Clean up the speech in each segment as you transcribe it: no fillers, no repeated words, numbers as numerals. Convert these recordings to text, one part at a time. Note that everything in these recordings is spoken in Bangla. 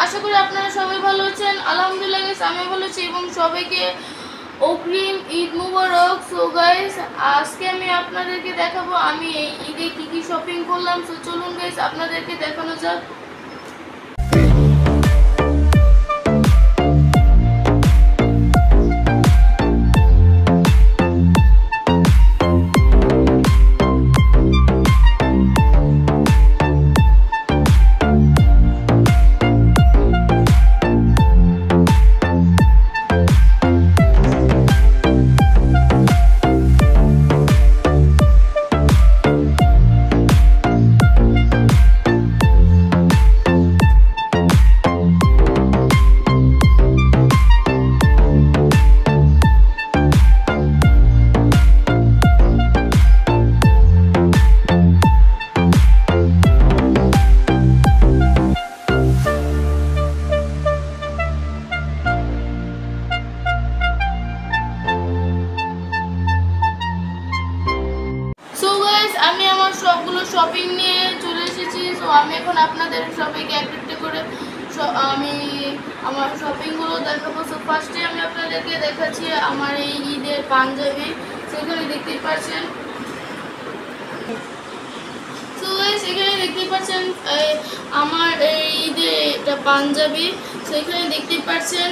আশা করি আপনারা সবাই ভালো আছেন। আলহামদুলিল্লাহ গাইস আমি ভালো আছি এবং সবাইকে অগ্রিম ঈদ মুবারক। সো গাইস আজকে আমি আপনাদেরকে দেখাবো আমি এই ঈদে কি কি শপিং করলাম। সো চলুন গাইস আপনাদেরকে দেখানো যাক। আমি আমার সবগুলো শপিং নিয়ে চলে এসেছি। সো আমি এখন আপনাদের সবাইকে একটা করে আমি আমার শপিংগুলো দেখাবো। সো ফার্স্টে আমি আপনাদেরকে দেখাচ্ছি আমার এই ঈদের পাঞ্জাবি। সেখানে দেখতেই পাচ্ছেন, সো গাইস এখানে দেখতেই পাচ্ছেন আমার এই ঈদের এটা পাঞ্জাবি। সেখানে দেখতেই পাচ্ছেন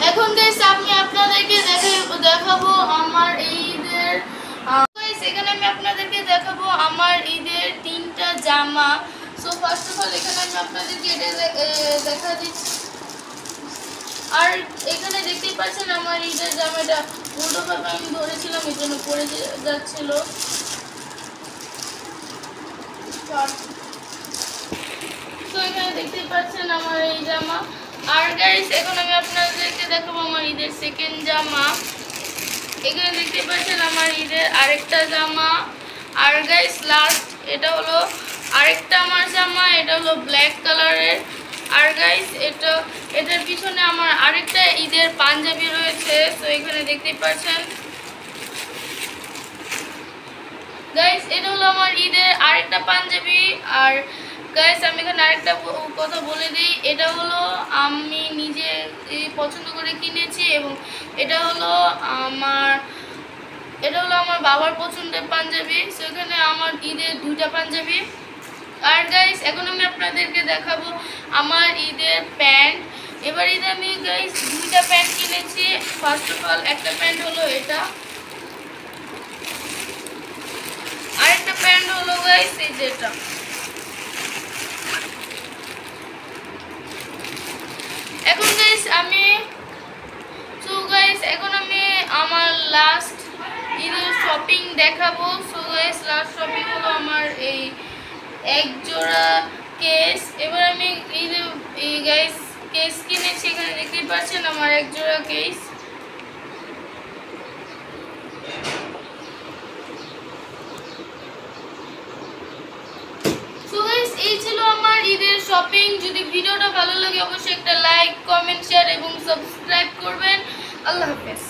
এখন গাইস আমি আপনাদেরকে দেখাবো আমার ঈদের এখানে আমি আপনাদেরকে দেখাবো আমার ঈদের তিনটা জামা। সো ফার্স্ট অফ অল এখানে আমি আপনাদেরকে এটা দেখা দিচ্ছি। আর এখানে দেখতেই পাচ্ছেন আমার ঈদের জামাটা উল্টোভাবে আমি ধরেছিলাম, এই জন্য পড়ে যাচ্ছিল। তো এখানে দেখতেই পাচ্ছেন আমার এই জামা। আর গাইস এখন আমি আপনাদেরকে দেখাবো আমার ঈদের সেকেন্ড জামা। এখানে দেখতে পাচ্ছেন আমার ঈদের আরেকটা জামা। আর গাইস লাস্ট এটা হলো আরেকটা আমার জামা, এটা হলো ব্ল্যাক কালারের। আর গাইস এটার পিছনে আমার আরেকটা ঈদের পাঞ্জাবি রয়েছে। তো এখানে দেখতে পাচ্ছেন গাইস এটা হলো আমার ঈদের আরেকটা পাঞ্জাবি। আর গাইস আমি এখানে আরেকটা কথা বলে দিই, এটা হলো আমি নিজে পছন্দ করে কিনেছি এবং এটা হলো আমার বাবার পছন্দের পাঞ্জাবি। সেখানে আমার ঈদের দুইটা পাঞ্জাবি। আর গাইস এখন আমি আপনাদেরকে দেখাবো আমার ঈদের প্যান্ট। এবার ঈদে আমি গাইস দুইটা প্যান্ট কিনেছি। ফার্স্ট অফ অল একটা প্যান্ট হলো এটা, আরেকটা প্যান্ট হলো গাইস এই যেটা। এখন গাইস এখন আমি আমার লাস্ট ঈদের শপিং দেখাবো। সো গাইস লাস্ট শপিং হলো আমার এই এক জোড়া কেস। এবার আমি গাইস কেস কিনেছি, এখানে দেখতে পাচ্ছেন আমার এক জোড়া কেস। এই ছিল আমার ঈদের শপিং। যদি ভিডিওটা ভালো লাগে অবশ্যই একটা লাইক, কমেন্ট, শেয়ার এবং সাবস্ক্রাইব করবেন। আল্লাহ হাফেজ।